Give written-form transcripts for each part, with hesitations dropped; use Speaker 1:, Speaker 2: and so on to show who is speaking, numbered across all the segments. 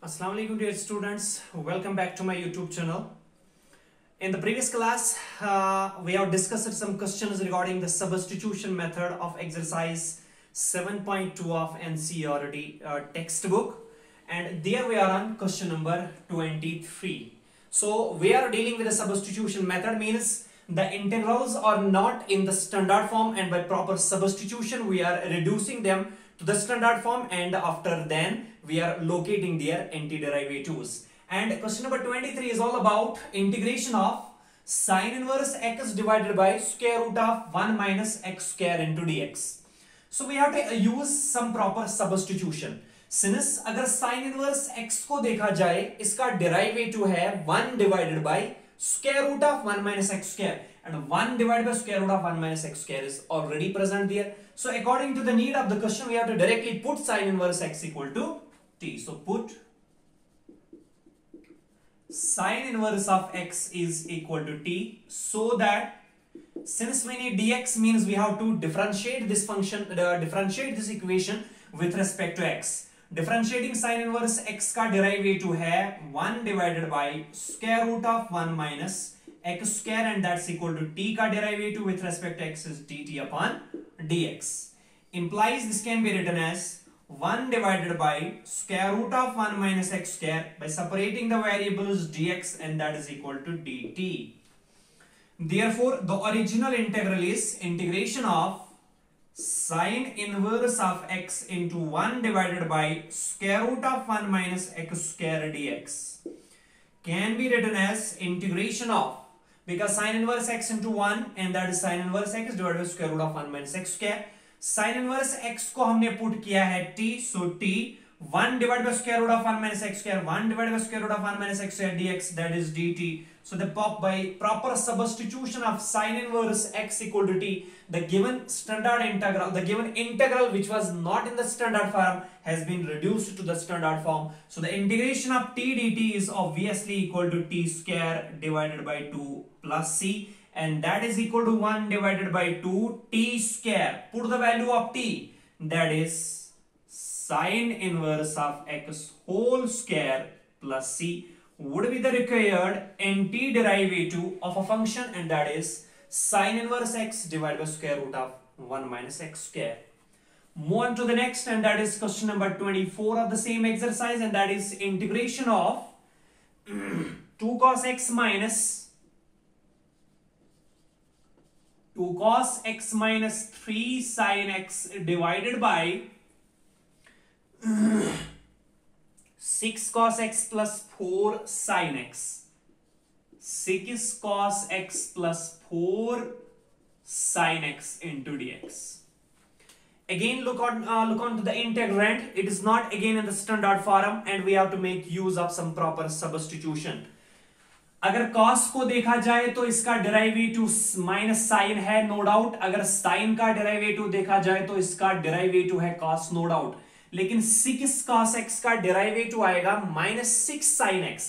Speaker 1: Assalamu alaikum dear students, welcome back to my YouTube channel. In the previous class, we have discussed some questions regarding the substitution method of exercise 7.2 of NCERT textbook, and there we are on question number 23. So we are dealing with the substitution method, means the integrals are not in the standard form, and by proper substitution we are reducing them to the standard form, and after then we are locating their antiderivatives. And question number 23 is all about integration of sine inverse x divided by square root of 1 minus x square into dx. So we have to use some proper substitution. Since अगर sin inverse x को देखा जाए, इसका derivative है 1 divided by square root of 1 minus x square, and 1 divided by square root of 1 minus x square is already present there. So according to the need of the question, we have to directly put sin inverse x equal to t. So put sin inverse of x is equal to t, so that since we need dx, means we have to differentiate this function, differentiate this equation with respect to x. Differentiating sin inverse x का derivative है 1 divided by square root of 1 minus x square, and that's equal to t का derivative with respect to x is dt upon dx. Implies this can be written as 1 divided by square root of 1 minus x square by separating the variables dx, and that is equal to dt. Therefore, the original integral is integration of sine inverse of x into 1 divided by square root of 1 minus x square dx can be written as integration of, because sine inverse x into 1, and that is sine inverse x divided by square root of 1 minus x square. Sin inverse x को हमने put किया है t, so t 1 divided by square root of 1 minus x square, 1 divided by square root of 1 minus x square dx, that is dt. So the by proper substitution of sin inverse x equal to t, the given standard integral, the given integral which was not in the standard form has been reduced to the standard form. So the integration of t dt is obviously equal to t square divided by 2 plus c, and that is equal to 1 divided by 2 t square. Put the value of t, that is sine inverse of x whole square plus c would be the required antiderivative of a function, and that is sine inverse x divided by square root of 1 minus x square. Move on to the next, and that is question number 24 of the same exercise, and that is integration of 2 cos x minus 3 sin x divided by 6 cos x plus 4 sin x. 6 cos x plus 4 sin x into dx. Again, look on to the integrand. It is not again in the standard form, and we have to make use of some proper substitution. अगर cos को देखा जाए तो इसका derivative minus sign है, no doubt. अगर sign का derivative देखा जाए तो इसका डेरिवेटिव है cos, नो डाउट. लेकिन 6 cos x का डेरिवेटिव आएगा -6 sin x,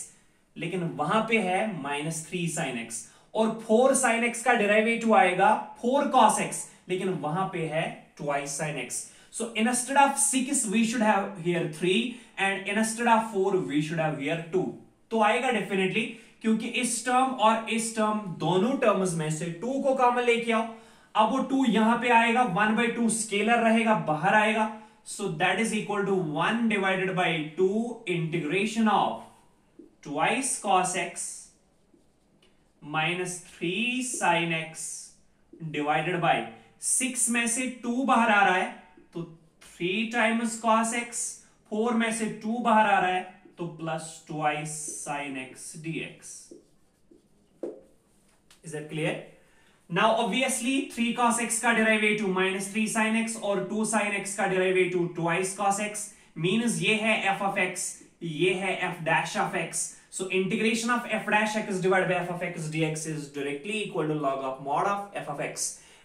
Speaker 1: लेकिन वहां पे है -3 sin x. और 4 sin x का डेरिवेटिव आएगा 4 cos x, लेकिन वहां पे है twice sin x. So instead of 6 we should have here 3, and instead of 4 we should have here 2. तो आएगा डेफिनेटली, क्योंकि इस टर्म और इस टर्म दोनों टर्म्स में से 2 को कॉमन लेके आओ. अब वो 2 यहां पे आएगा, 1/2 स्केलर रहेगा, बाहर आएगा. So that is equal to 1 divided by 2 integration of twice cos x minus 3 sin x divided by 6 में से 2 बाहर आ रहा है तो 3 times cos x, 4 में से 2 बाहर आ रहा है तो plus twice sin x dx. Is that clear? Now obviously 3 cos x का डेरिवेटिव -3 sin x और 2 sin x का derivative twice cos x means ये है f of x, ये है f dash of x. So integration of f dash x divided by f of x dx is directly equal to log of mod of f of x.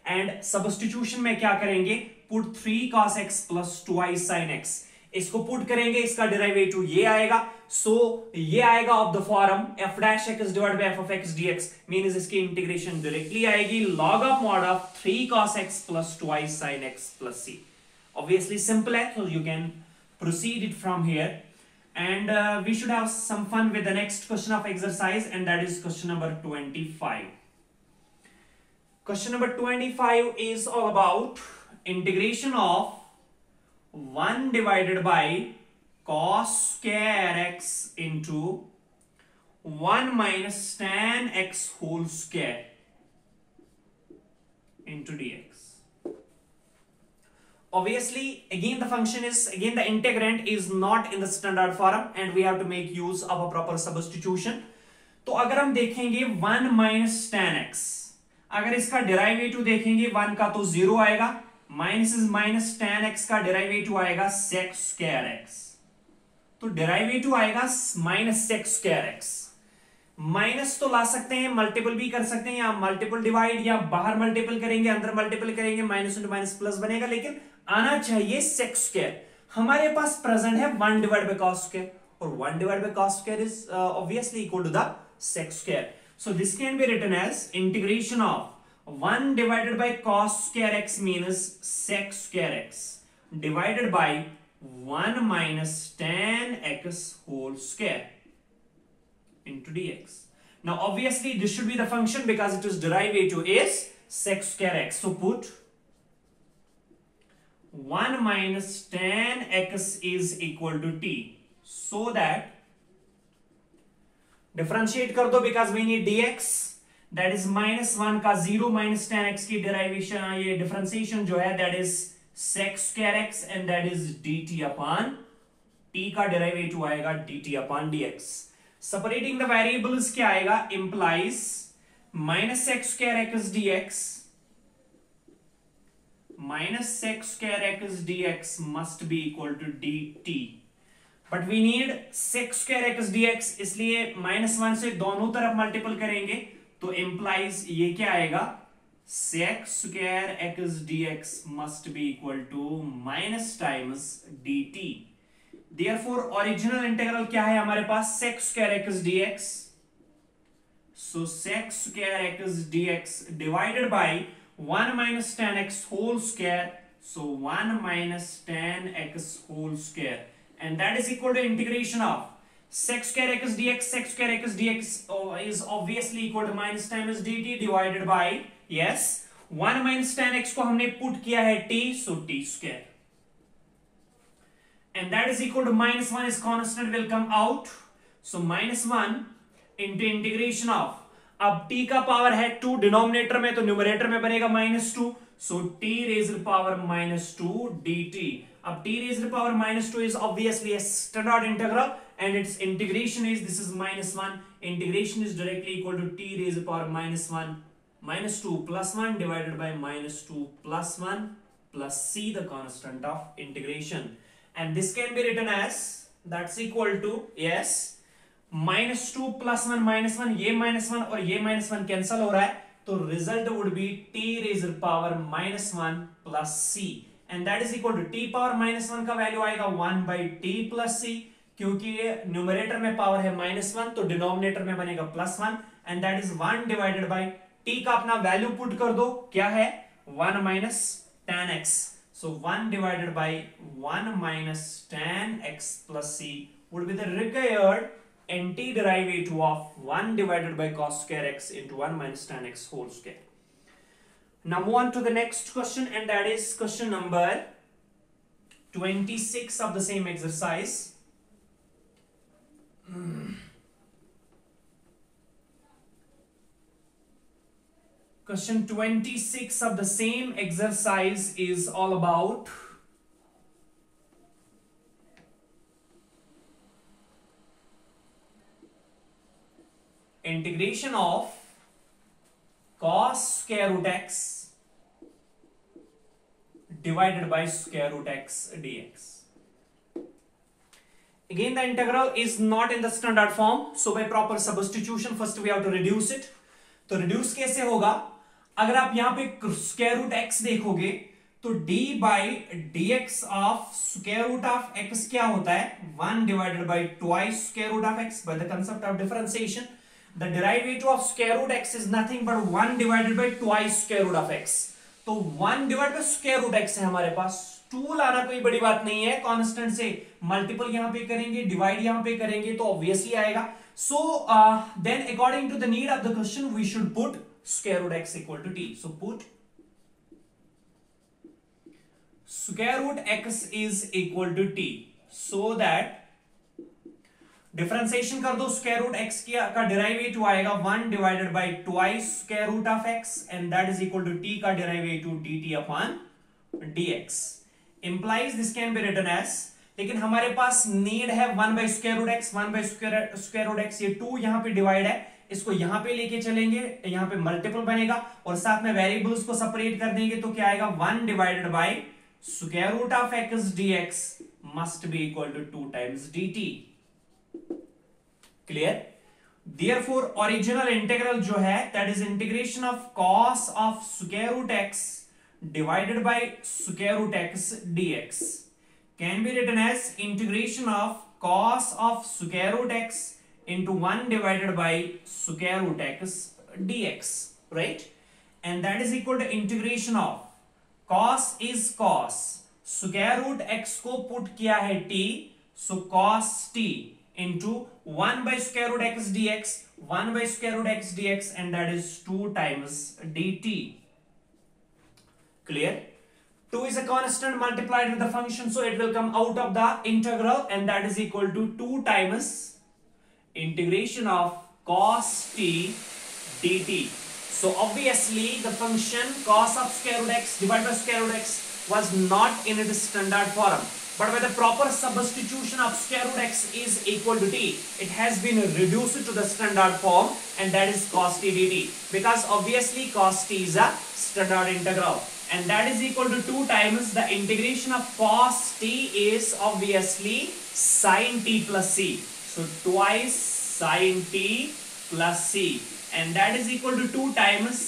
Speaker 1: And substitution में क्या करेंगे? Put 3 cos x plus twice sin x. इसको put करेंगे, इसका derivative ये आएगा. सो ये आएगा of the form f dash x divided by f of x dx, means इसकी इंटीग्रेशन डायरेक्टली आएगी log of mod of 3 cos x plus twice sin x plus c. Obviously simple है, so you can proceed it from here. and we should have some fun with the next question of exercise, and that is question number 25. Question number 25 is all about integration of 1 divided by cos square x into 1 minus tan x whole square into dx. Obviously, again the integrand is not in the standard form and we have to make use of a proper substitution. तो अगर हम देखेंगे 1 minus tan x, अगर इसका derivative देखेंगे 1 का तो 0 आएगा, माइनस tan x का डेरिवेटिव आएगा sec square x, तो डेरिवेटिव आएगा minus sec square x. Minus तो ला सकते हैं, मल्टीपल भी कर सकते हैं, या मल्टीपल डिवाइड या बाहर मल्टीपल करेंगे, अंदर मल्टीपल करेंगे, माइनस इंटू माइनस प्लस बनेगा, लेकिन आना चाहिए sec square. हमारे पास प्रेजेंट है 1 डिवाइड बाय cos square, और 1 divide by cos square is obviously equal to the sec square. So this can be written as integration of 1 divided by cos square x means sec square x divided by 1 minus tan x whole square into dx. Now obviously this should be the function because its derivative is sec square x. So put 1 minus tan x is equal to t, so that differentiate कर दो because we need dx, that is minus 1 का 0 minus tan x की derivation, ये differentiation जो है that is sec square x and that is dt upon t का derivative आएगा dt upon dx. Separating the variables क्या आएगा, implies minus sec square x dx minus sec square x dx must be equal to dt, but we need sec square x dx, इसलिए -1 से दोनों तरफ multiple करेंगे, तो implies ये क्या आएगा, sec square x dx must be equal to minus times dt. Therefore original integral क्या है हमारे पास, sec square x dx. So sec square x dx divided by 1 minus tan x whole square, so 1 minus tan x whole square, and that is equal to integration of sec square x dx. Sec square x dx is obviously equal to minus times dt divided by, yes, 1 minus tan x को हमने put किया है t, so t square, and that is equal to minus 1 is constant will come out, so minus 1 into integration of, अब t का power है 2 denominator में, तो numerator में बनेगा -2, so t raised power -2 dt. अब t raised power -2 is obviously a standard integral and its integration is, this is -1, integration is directly equal to t raised power -1 -2 plus 1 divided by -2 plus 1 plus c, the constant of integration, and this can be written as, that's equal to, yes, -2 plus 1 -1, ये -1 और ये -1 cancel हो रहा है, तो result would be t raised power -1 plus c, and that is equal to t power -1 का value आएगा 1 by t plus c, क्योंकि ये न्यूमरेटर में पावर है -1 तो डिनोमिनेटर में बनेगा +1, and that is 1 divided by t का अपना वैल्यू पुट कर दो, क्या है 1 minus tan x, so 1 divided by 1 minus tan x plus c would be the required antiderivative of 1 divided by cos square x into 1 minus tan x whole square. Now move on to the next question, and that is question number 26 of the same exercise. Question 26 of the same exercise is all about integration of cos square root x divided by square root x dx. Again the integral is not in the standard form, so by proper substitution first we have to reduce it. तो reduce कैसे होगा, अगर आप यहाँ पे square root x देखोगे तो d by dx of square root of x क्या होता है, 1 divided by twice square root of x by the concept of differentiation. The derivative of square root x is nothing but 1 divided by twice square root of x. तो 1 divided by square root x है हमारे पास, 2 लाना कोई बड़ी बात नहीं है, constant से मल्टीपल यहां पे करेंगे, डिवाइड यहां पे करेंगे तो ऑब्वियसली आएगा. So then according to the need of the question we should put square root x equal to t. So put square root x is equal to t so that differentiation कर दो. Square root x का derivative आएगा 1 divided by twice square root of x and that is equal to t का derivative dt upon dx. implies this can be written as, लेकिन हमारे पास need है 1 by square root x, 1 by square root x. ये 2 यहां पे divide है, इसको यहां पे लेके चलेंगे, यहां पे मल्टीपल बनेगा और साथ में वेरिएबल्स को सेपरेट कर देंगे तो क्या आएगा 1 divided by square root of x dx must be equal to 2 times dt. Clear? Therefore original integral जो है that is integration of cos of square root x divided by square root x dx can be written as integration of cos of square root x into 1 divided by square root x dx, right? And that is equal to integration of cos is cos, square root x को put किया है t, so cos t into 1 by square root x dx, 1 by square root x dx, and that is 2 times dt. Clear? 2 is a constant multiplied with the function, so it will come out of the integral and that is equal to 2 times integration of cos t dt. So obviously the function cos of square root x divided by square root x was not in its standard form, but by the proper substitution of square root x is equal to t, it has been reduced to the standard form and that is cos t dt, because obviously cos t is a standard integral. And that is equal to 2 times the integration of cos t is obviously sin t plus c. So twice sin t plus c, and that is equal to 2 times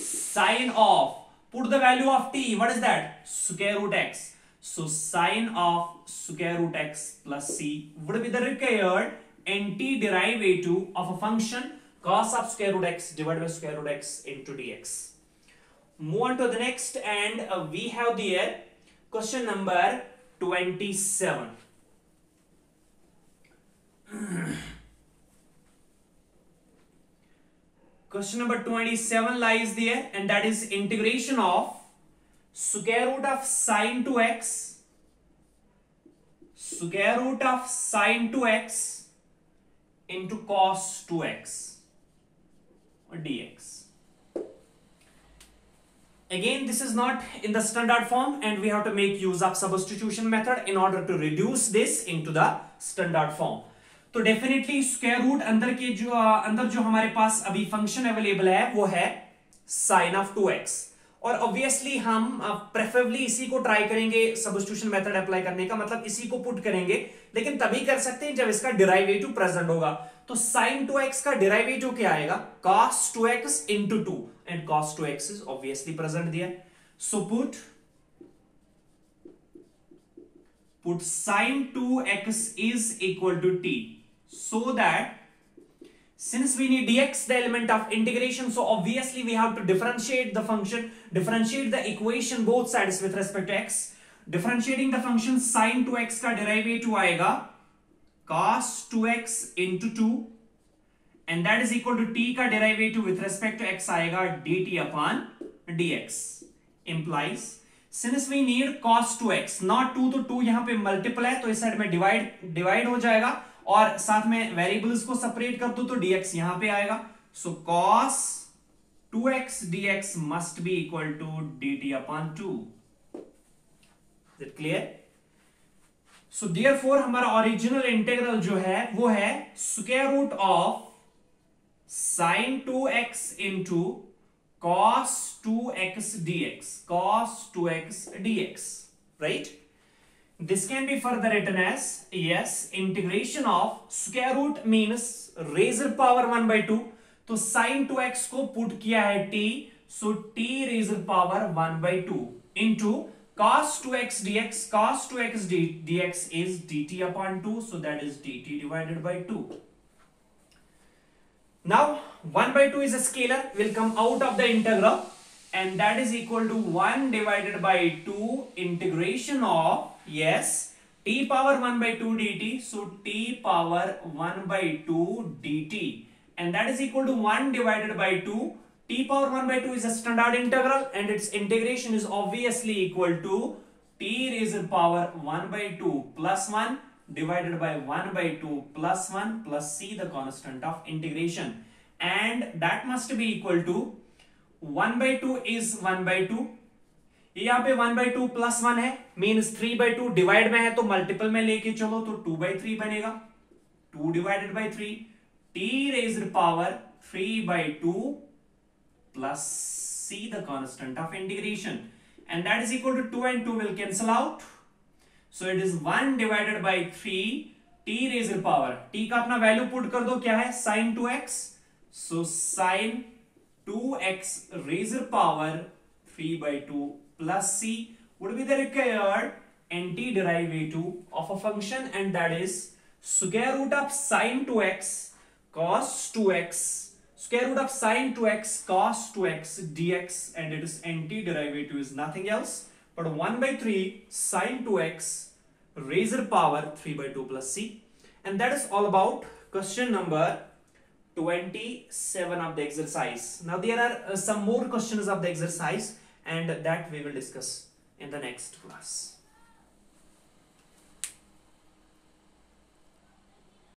Speaker 1: sin of, put the value of t, what is that? Square root x. So sin of square root x plus c would be the required antiderivative of a function cos of square root x divided by square root x into dx. Move on to the next, and we have there question number 27. Question number 27 lies there, and that is integration of square root of sin 2x, square root of sin 2x into cos 2x dx. Again, this is not in the standard form and we have to make use of substitution method in order to reduce this into the standard form. तो definitely square root अंदर जो हमारे पास अभी function available है वो है sign of 2x, और obviously हम प्रेफरेबली इसी को ट्राई करेंगे सब्स्टिट्यूशन मेथड अप्लाई करने का, मतलब इसी को पुट करेंगे, लेकिन तभी कर सकते हैं जब इसका डेरिवेटिव प्रेजेंट होगा. तो sin 2x का डेरिवेटिव क्या आएगा? cos 2x into 2, and cos 2x is obviously present there. So put sin 2x is equal to t, so that since we need dx the element of integration, so obviously we have to differentiate the function, differentiate the equation both sides with respect to x. Differentiating the function sin 2x का derivative आएगा cos 2x into 2, and that is equal to t का derivative with respect to x आएगा dt upon dx. Implies since we need cos 2x, not 2, तो 2 यहाँ पे multiple है तो इस साइड में डिवाइड हो जाएगा, और साथ में वेरिएबल्स को सेपरेट कर दो तो dx यहां पे आएगा. So cos 2x dx must be equal to dt upon 2. Is it clear? So therefore हमारा ओरिजिनल इंटीग्रल जो है वो है square root of sin 2x into cos 2x dx, cos 2x dx, right? This can be further written as, yes, integration of square root means raised power 1 by 2, तो sin 2x को put किया है t, so t raised power 1 by 2 into cos 2x dx, cos 2x dx is dt upon 2, so that is dt divided by 2. Now 1 by 2 is a scalar, will come out of the integral, and that is equal to 1 divided by 2 integration of, yes, t power 1 by 2 dt. So t power 1 by 2 dt, and that is equal to 1 divided by 2. T power 1 by 2 is a standard integral, and its integration is obviously equal to t raised to the power 1 by 2 plus 1 divided by 1 by 2 plus 1 plus c, the constant of integration, and that must be equal to 1 by 2 is 1 by 2. यहाँ पे 1 by 2 plus 1 है, means 3 by 2 divide में है तो multiple में लेके चलो तो 2 by 3 बनेगा. 2 divided by 3, t raised power 3 by 2 plus c, the constant of integration, and that is equal to 2 and 2 will cancel out. So it is 1 divided by 3 t raised power, t का अपना value put कर दो, क्या है, sin 2x. So sin 2x raised power 3 by 2 plus c would be the required antiderivative of a function, and that is square root of sin 2x cos 2x, square root of sin 2x cos 2x dx, and it is antiderivative is nothing else but 1 by 3 sin 2x raised power 3 by 2 plus c. And that is all about question number 27 of the exercise. Now there are some more questions of the exercise, and that we will discuss in the next class.